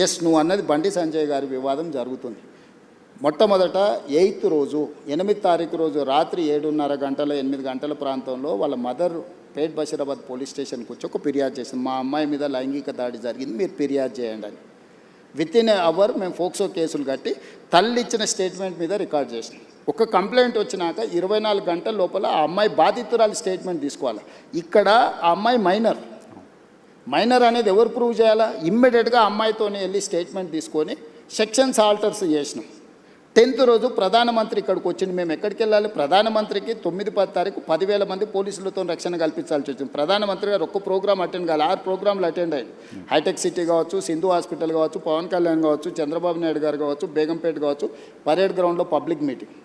Yes, నువ్వు అన్నది బండి సంజయ్ గారి వివాదం జరుగుతుంది. మొట్టమొదట 8th రోజు 8వ తారీఖు రోజు రాత్రి 7:30 గంటల 8 గంటల ప్రాంతంలో వాళ్ళ మదర్ పేట్ బషీరాబాద్ పోలీస్ స్టేషన్కి వచ్చి ఒక ఫిర్యాదు చేసింది. మా అమ్మాయి మీద లైంగిక దాడి జరిగింది, మీరు ఫిర్యాదు చేయండి అని. వితిన్ అవర్ మేము ఫోక్సో కేసులు కట్టి తల్లి ఇచ్చిన స్టేట్మెంట్ మీద రికార్డ్ చేసినాం. ఒక కంప్లైంట్ వచ్చినాక 24 గంటల లోపల ఆ అమ్మాయి బాధితురాలి స్టేట్మెంట్ తీసుకోవాలి. ఇక్కడ ఆ అమ్మాయి మైనర్ అనేది ఎవరు ప్రూవ్ చేయాలా? ఇమ్మీడియట్గా అమ్మాయితోనే వెళ్ళి స్టేట్మెంట్ తీసుకొని సెక్షన్స్ ఆల్టర్స్ చేసినాం. 10th రోజు ప్రధానమంత్రి ఇక్కడికి వచ్చింది. మేము ఎక్కడికి వెళ్ళాలి? ప్రధానమంత్రికి 9-10 తారీఖు 10,000 మంది పోలీసులతో రక్షణ కల్పించాల్సి వచ్చింది. ప్రధానమంత్రి గారు ఒక్క ప్రోగ్రామ్ అటెండ్ కావాలి, 6 ప్రోగ్రాంలు అటెండ్ అయ్యింది. హైటెక్ సిటీ కావచ్చు, సింధు హాస్పిటల్ కావచ్చు, పవన్ కళ్యాణ్ కావచ్చు, చంద్రబాబు నాయుడు గారు కావచ్చు, బేగంపేట కావచ్చు, పరేడ్ గ్రౌండ్లో పబ్లిక్ మీటింగ్.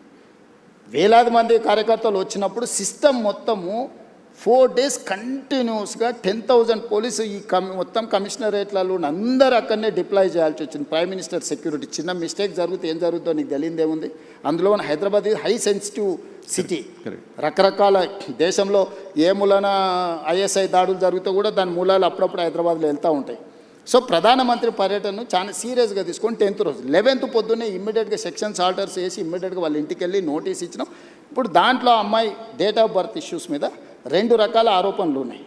వేలాది మంది కార్యకర్తలు వచ్చినప్పుడు సిస్టమ్ మొత్తము 4 days కంటిన్యూస్గా 10,000 పోలీసు ఈ మొత్తం కమిషనరేట్లలో అందరూ అక్కడనే డిప్లాయ్ చేయాల్సి వచ్చింది. Prime minister security. చిన్న మిస్టేక్ జరిగితే ఏం జరుగుతుందో నీకు తెలియదేముంది. అందులో హైదరాబాద్ హై సెన్సిటివ్ సిటీ. రకరకాల దేశంలో ఏ మూలన ఐఎస్ఐ దాడులు జరిగితే కూడా దాని మూలాలు అప్పుడప్పుడు హైదరాబాద్లో వెళ్తూ ఉంటాయి. సో ప్రధానమంత్రి పర్యటనను చాలా సీరియస్గా తీసుకొని 10th రోజు 11th పొద్దున్నే ఇమ్మీడియట్గా సెక్షన్స్ ఆర్డర్స్ వేసి ఇమ్మీడియట్గా వాళ్ళ ఇంటికి వెళ్ళి నోటీస్ ఇచ్చినాం. ఇప్పుడు దాంట్లో అమ్మాయి డేట్ ఆఫ్ బర్త్ ఇష్యూస్ మీద 2 రకాల ఆరోపణలు ఉన్నాయి.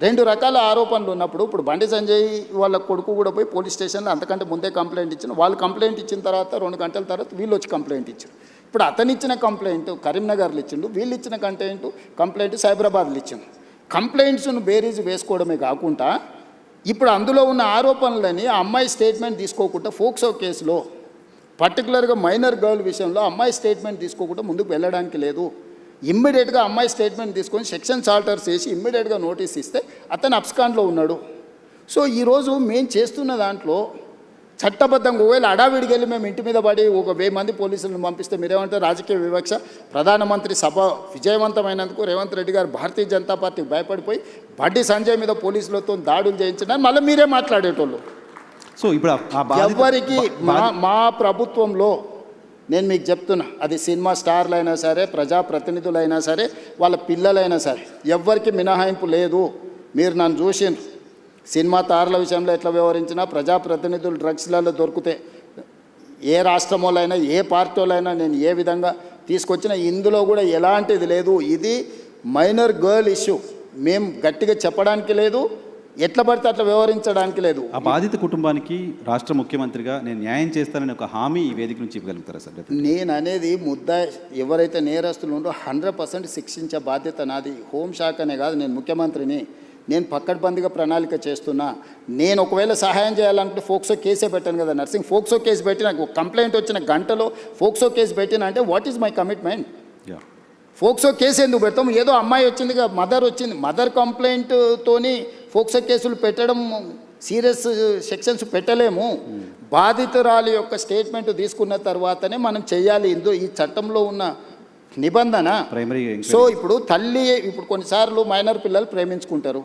2 రకాల ఆరోపణలు ఉన్నప్పుడు ఇప్పుడు బండి సంజయ్ వాళ్ళ కొడుకు కూడా పోయి పోలీస్ స్టేషన్లో అంతకంటే ముందే కంప్లైంట్ ఇచ్చిన. వాళ్ళు కంప్లైంట్ ఇచ్చిన తర్వాత 2 గంటల తర్వాత వీళ్ళు వచ్చి కంప్లైంట్ ఇచ్చారు. ఇప్పుడు అతను ఇచ్చిన కంప్లైంట్ కరీంనగర్లో ఇచ్చిండు, వీళ్ళు ఇచ్చిన కంప్లైంట్ సైబరాబాద్లో ఇచ్చిండు. కంప్లైంట్స్ను బేరీజ్ వేసుకోవడమే కాకుండా ఇప్పుడు అందులో ఉన్న ఆరోపణలని ఆ అమ్మాయి స్టేట్మెంట్ తీసుకోకుండా ఫోక్సో కేసులో పర్టికులర్గా మైనర్ గర్ల్ విషయంలో అమ్మాయి స్టేట్మెంట్ తీసుకోకుండా ముందుకు వెళ్ళడానికి లేదు. ఇమ్మీడియట్గా అమ్మాయి స్టేట్మెంట్ తీసుకొని సెక్షన్స్ ఆల్టర్స్ చేసి ఇమ్మీడియట్గా నోటీస్ ఇస్తే అతను అబ్స్కాండ్లో ఉన్నాడు. సో ఈరోజు మేము చేస్తున్న దాంట్లో చట్టబద్ధంగా ఒకవేళ అడావిడికి వెళ్ళి మేము ఇంటి మీద పడి 1,000 మంది పోలీసులను పంపిస్తే మీరేమంటారు? రాజకీయ వివక్ష. ప్రధానమంత్రి సభ విజయవంతమైనందుకు రేవంత్ రెడ్డి గారు భారతీయ జనతా పార్టీకి భయపడిపోయి బండి సంజయ్ మీద పోలీసులతో దాడులు చేయించడానికి మళ్ళీ మీరే మాట్లాడేటోళ్ళు. సో ఇప్పుడు ఎవరికి మా ప్రభుత్వంలో నేను మీకు చెప్తున్నా, అది సినిమా స్టార్లు అయినా సరే, ప్రజాప్రతినిధులైనా సరే, వాళ్ళ పిల్లలైనా సరే, ఎవ్వరికి మినహాయింపు లేదు. మీరు నన్ను చూసిండ్రు సినిమా తారల విషయంలో ఎట్లా వ్యవహరించినా, ప్రజాప్రతినిధులు డ్రగ్స్లలో దొరికితే ఏ రాష్ట్రంలోనైనా ఏ పార్టీలైనా నేను ఏ విధంగా తీసుకొచ్చినా ఇందులో కూడా ఎలాంటిది లేదు. ఇది మైనర్ గర్ల్ ఇష్యూ. మేము గట్టిగా చెప్పడానికి లేదు, ఎట్లా పడితే అట్లా వ్యవహరించడానికి లేదు. ఆ బాధిత కుటుంబానికి రాష్ట్ర ముఖ్యమంత్రిగా నేను న్యాయం చేస్తానని ఒక హామీ ఈ వేదిక నుంచి ఇవ్వగలుగుతారా సార్? నేను అనేది ఎవరైతే నేరస్తులు ఉందో 100% శిక్షించే బాధ్యత నాది. హోంశాఖనే కాదు, నేను ముఖ్యమంత్రిని. నేను పక్కడ్బందీగా ప్రణాళిక చేస్తున్నా. నేను ఒకవేళ సహాయం చేయాలనుకుంటే ఫోక్సో కేసే పెట్టాను కదా నర్సింగ్. ఫోక్సో కేసు పెట్టి నాకు కంప్లైంట్ వచ్చిన గంటలో ఫోక్సో కేసు పెట్టినా అంటే what is my commitment? POCSO case ఎందుకు పెడతాం? ఏదో అమ్మాయి వచ్చింది, మదర్ వచ్చింది, మదర్ కంప్లైంట్తోని ఫోక్సో కేసులు పెట్టడం సీరియస్ సెక్షన్స్ పెట్టలేము. బాధితురాలి యొక్క స్టేట్మెంట్ తీసుకున్న తర్వాతనే మనం చేయాలి. ఈ చట్టంలో ఉన్న నిబంధన. సో ఇప్పుడు ఇప్పుడు కొన్నిసార్లు మైనర్ పిల్లలు ప్రేమించుకుంటారు.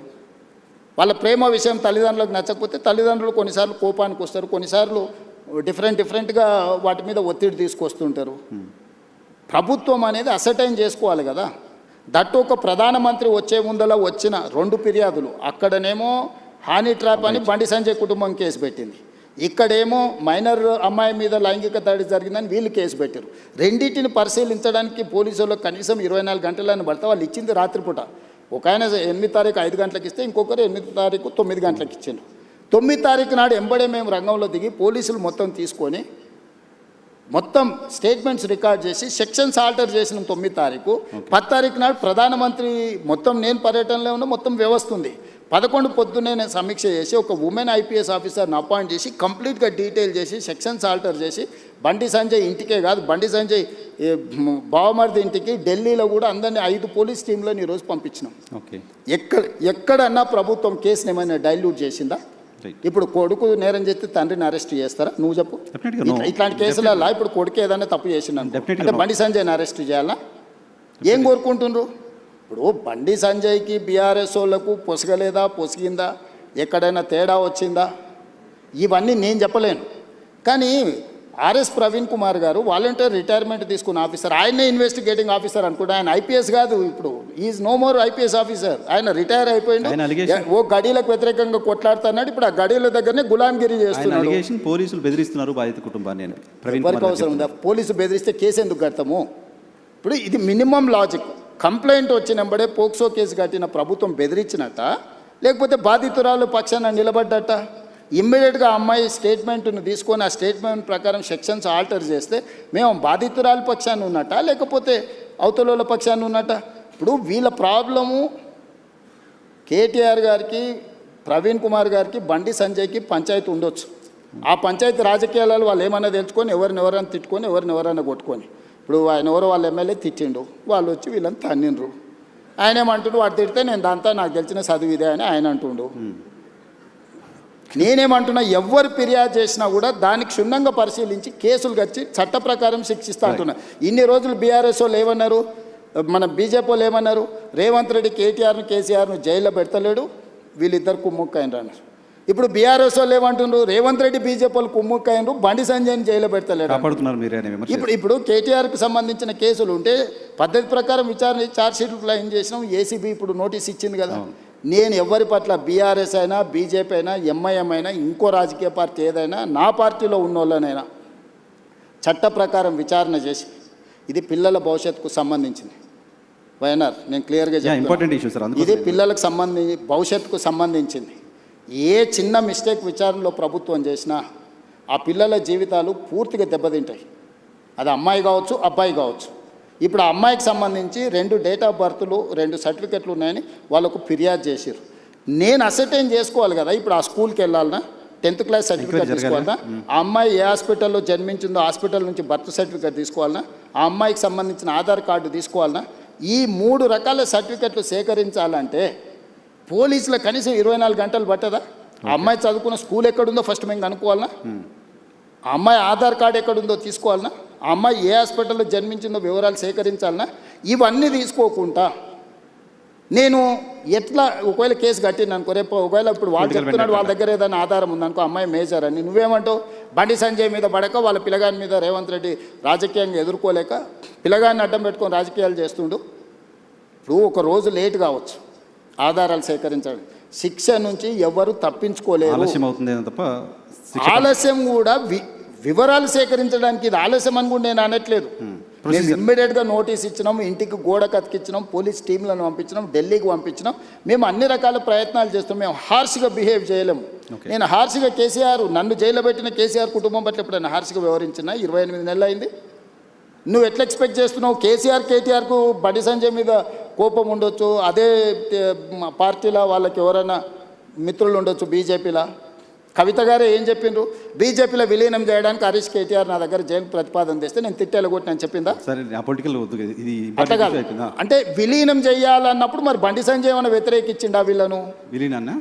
వాళ్ళ ప్రేమ విషయం తల్లిదండ్రులకు నచ్చకపోతే తల్లిదండ్రులు కొన్నిసార్లు కోపానికి వస్తారు, కొన్నిసార్లు డిఫరెంట్గా వాటి మీద ఒత్తిడి తీసుకొస్తుంటారు. ప్రభుత్వం అనేది అసర్టైన్ చేసుకోవాలి కదా. దట్టు ఒక ప్రధానమంత్రి వచ్చే ముందల వచ్చిన 2 ఫిర్యాదులు, అక్కడనేమో హానీ ట్రాప్ అని బండి సంజయ్ కుటుంబం కేసు పెట్టింది, ఇక్కడేమో మైనర్ అమ్మాయి మీద లైంగిక దాడి జరిగిందని వీళ్ళు కేసు పెట్టారు. రెండింటిని పరిశీలించడానికి పోలీసులకు కనీసం 24 గంటలని పడితే వాళ్ళు ఇచ్చింది రాత్రిపూట. ఒక ఆయన 8వ తారీఖు 5 గంటలకు ఇస్తే ఇంకొకరు 8వ తారీఖు 9 గంటలకు ఇచ్చారు. 9వ తారీఖు నాడు ఎంబడే మేము రంగంలో దిగి పోలీసులు మొత్తం తీసుకొని మొత్తం స్టేట్మెంట్స్ రికార్డ్ చేసి సెక్షన్స్ ఆల్టర్ చేసిన 9వ తారీఖు. 10వ తారీఖు నాడు ప్రధానమంత్రి మొత్తం నేను పర్యటనలో ఉన్న మొత్తం వ్యవస్థ ఉంది. 11 పొద్దున్నే నేను సమీక్ష చేసి ఒక ఉమెన్ ఐపీఎస్ ఆఫీసర్ని అపాయింట్ చేసి కంప్లీట్గా డీటెయిల్ చేసి సెక్షన్స్ ఆల్టర్ చేసి బండి సంజయ్ ఇంటికే కాదు, బండి సంజయ్ బావమర్ది ఇంటికి ఢిల్లీలో కూడా అందరినీ 5 పోలీస్ టీంలను ఈరోజు పంపించినాం. ఎక్కడన్నా ప్రభుత్వం కేసుని ఏమైనా డైల్యూట్ చేసిందా? ఇప్పుడు కొడుకు నేరం చేస్తే తండ్రిని అరెస్ట్ చేస్తారా? నువ్వు చెప్పు. ఇట్లాంటి కేసులలో ఇప్పుడు కొడుకు ఏదైనా తప్పు చేసినాను అంటే బండి సంజయ్ని అరెస్ట్ చేయాలా? ఏం కోరుకుంటుండ్రు? ఇప్పుడు బండి సంజయ్కి బీఆర్ఎస్ వాళ్ళకు పొసగలేదా, పొసిగిందా, ఎక్కడైనా తేడా వచ్చిందా, ఇవన్నీ నేను చెప్పలేను. కానీ RS Praveen Kumar garu volunteer retirement తీసుకున్న ఆఫీసర్, ఆయనే ఇన్వెస్టిగేటింగ్ ఆఫీసర్ అనుకుంటే ఆయన ఐపీఎస్ కాదు, ఇప్పుడు is no more IPS officer, ఆయన రిటైర్ ఆయన అయిపోయింది. allegation- ఓ గడిలకు వ్యతిరేకంగా కొట్లాడుతున్నాడు, ఇప్పుడు ఆ గడిల దగ్గరనే గులాంగిరి ఆయన చేస్తున్నాడు. అలిగేషన్ పోలీసులు బెదిరిస్తున్నారు బాధిత కుటుంబాన్ని అని ప్రవీణ్ ఎవరికి కుమార్ అవసరం ఉందా? పోలీసు బెదిరిస్తే కేసు ఎందుకు కడతాము? ఇప్పుడు ఇది మినిమం లాజిక్. కంప్లైంట్ వచ్చినప్పుడే పోక్సో కేసు కట్టిన ప్రభుత్వం బెదిరించినట్ట, లేకపోతే బాధితురాలు పక్షాన నిలబడ్డట? ఇమ్మీడియట్గా అమ్మాయి స్టేట్మెంట్ను తీసుకొని ఆ స్టేట్మెంట్ ప్రకారం సెక్షన్స్ ఆల్టర్ చేస్తే మేము బాధితురాలు పక్షాన్ని ఉన్నట్ట, లేకపోతే అవతల పక్షాన్ని ఉన్నట్ట? ఇప్పుడు వీళ్ళ ప్రాబ్లము కేటీఆర్ గారికి, ప్రవీణ్ కుమార్ గారికి, బండి సంజయ్కి పంచాయతీ ఉండొచ్చు. ఆ పంచాయతీ రాజకీయాలలో వాళ్ళు ఏమన్నా తెలుసుకొని ఎవరినైనా తిట్టుకొని ఎవరినెవరైనా కొట్టుకొని, ఇప్పుడు ఆయన ఎవరో వాళ్ళ ఎమ్మెల్యే తిట్టిండు, వాళ్ళు వచ్చి వీళ్ళని తన్నిండ్రు. ఆయన ఏమంటుండు, వాడు తిడితే నేను దాంతో నాకు తెలిసిన చదువు ఇదే అని ఆయన అంటుండు. నేనేమంటున్నా, ఎవరు ఫిర్యాదు చేసినా కూడా దానికి క్షుణ్ణంగా పరిశీలించి కేసులు కచ్చి చట్ట ప్రకారం శిక్షిస్తా అంటున్నా. ఇన్ని రోజులు బీఆర్ఎస్ వాళ్ళు ఏమన్నారు, మన బీజేపీ వాళ్ళు ఏమన్నారు, రేవంత్ రెడ్డి కేటీఆర్ను కేసీఆర్ను జైల్లో పెడతలేడు, వీళ్ళిద్దరు కుమ్ముక్కైనరు అన్నారు. ఇప్పుడు బీఆర్ఎస్ వాళ్ళు ఏమంటున్నారు, రేవంత్ రెడ్డి బీజేపీ వాళ్ళు కుమ్ముక్కైనరు, బండి సంజయ్ని జైల్లో పెడతలేడు. కాపాడుతున్నారు మీరు అనే విమర్శ. ఇప్పుడు కేటీఆర్కి సంబంధించిన కేసులు ఉంటే పద్ధతి ప్రకారం విచారణ ఛార్జ్షీట్లు క్లెయిమ్ చేసినాం, ఏసీబీ ఇప్పుడు నోటీస్ ఇచ్చింది కదా. నేను ఎవరి పట్ల బీఆర్ఎస్ అయినా, బీజేపీ అయినా, ఎంఐఎం అయినా, ఇంకో రాజకీయ పార్టీ ఏదైనా, నా పార్టీలో ఉన్న వాళ్ళనైనా చట్ట ప్రకారం విచారణ చేసి, ఇది పిల్లల భవిష్యత్తుకు సంబంధించింది. వైఎన్ఆర్ నేను క్లియర్గా ఇంపార్టెంట్ ఇష్యూ సార్, ఇది పిల్లలకు భవిష్యత్తుకు సంబంధించింది. ఏ చిన్న మిస్టేక్ విచారణలో ప్రభుత్వం చేసినా ఆ పిల్లల జీవితాలు పూర్తిగా దెబ్బతింటాయి. అది అమ్మాయి కావచ్చు, అబ్బాయి కావచ్చు. ఇప్పుడు ఆ అమ్మాయికి సంబంధించి 2 డేట్ ఆఫ్ బర్త్లు, 2 సర్టిఫికెట్లు ఉన్నాయని వాళ్ళకు ఫిర్యాదు చేశారు. నేను అసర్టైన్ చేసుకోవాలి కదా, ఇప్పుడు ఆ స్కూల్కి వెళ్ళాలన్నా, 10th క్లాస్ సర్టిఫికేట్ తీసుకోవాలన్నా, ఆ అమ్మాయి ఏ హాస్పిటల్లో జన్మించిందో హాస్పిటల్ నుంచి బర్త్ సర్టిఫికేట్ తీసుకోవాలన్నా, ఆ అమ్మాయికి సంబంధించిన ఆధార్ కార్డు తీసుకోవాలన్నా, ఈ 3 రకాల సర్టిఫికెట్లు సేకరించాలంటే పోలీసులకు కనీసం 24 గంటలు పట్టదా? ఆ అమ్మాయి చదువుకున్న స్కూల్ ఎక్కడుందో ఫస్ట్ మేము కనుక్కోవాలన్నా, ఆ అమ్మాయి ఆధార్ కార్డు ఎక్కడుందో తీసుకోవాలన్నా, ఆ అమ్మాయి ఏ హాస్పిటల్లో జన్మించిందో వివరాలు సేకరించాలన్నా, ఇవన్నీ తీసుకోకుండా నేను ఎట్లా ఒకవేళ కేసు కట్టిన అనుకో, రేపు ఒకవేళ ఇప్పుడు వాళ్ళు చెప్తున్నాడు వాళ్ళ దగ్గర ఏదైనా ఆధారం ఉందనుకో, అమ్మాయి మేజర్ అని, నువ్వేమంటావు? బండి సంజయ్ మీద పడక వాళ్ళ పిల్లగాని మీద రేవంత్ రెడ్డి రాజకీయంగా ఎదుర్కోలేక పిల్లగాన్ని అడ్డం పెట్టుకొని రాజకీయాలు చేస్తుండు. ఇప్పుడు ఒక రోజు లేట్ కావచ్చు ఆధారాలు సేకరించడం, శిక్ష నుంచి ఎవరు తప్పించుకోలేరు. ఆలస్యం అవుతుంది తప్ప ఆలస్యం కూడా వివరాలు సేకరించడానికి ఇది ఆలస్యం అని కూడా నేను అనట్లేదు. మేము ఇమ్మీడియట్గా నోటీస్ ఇచ్చినాం, ఇంటికి గోడ కతికిచ్చినాం, పోలీస్ టీంలను పంపించినాం, ఢిల్లీకి పంపించినాం, మేము అన్ని రకాల ప్రయత్నాలు చేస్తాం. మేము హార్ష్గా బిహేవ్ చేయలేము. నేను హార్ష్గా కేసీఆర్, నన్ను జైల్లో పెట్టిన కేసీఆర్ కుటుంబం పట్ల ఎప్పుడైనా హార్ష్గా వ్యవహరించిన? 28 నెలలు అయింది. నువ్వు ఎట్లా ఎక్స్పెక్ట్ చేస్తున్నావు? కేటీఆర్కు బండి సంజయ్ మీద కోపం ఉండొచ్చు, అదే పార్టీలో వాళ్ళకి ఎవరైనా మిత్రులు ఉండొచ్చు, బీజేపీలో. కవిత గారే ఏం చెప్పిండ్రు, బీజేపీలో విలీనం చేయడానికి హరీష్ కేటీఆర్ నా దగ్గర జైలు ప్రతిపాదన తెస్తే నేను తిట్టేలా కొట్టి నేను చెప్పిందా? సరే పొలిటికల్ ఇది అట్లా కాదు. అంటే విలీనం చేయాలన్నప్పుడు మరి బండి సంజయ్ ఏమైనా వ్యతిరేకించిండా వీళ్ళను? విలీనాన్న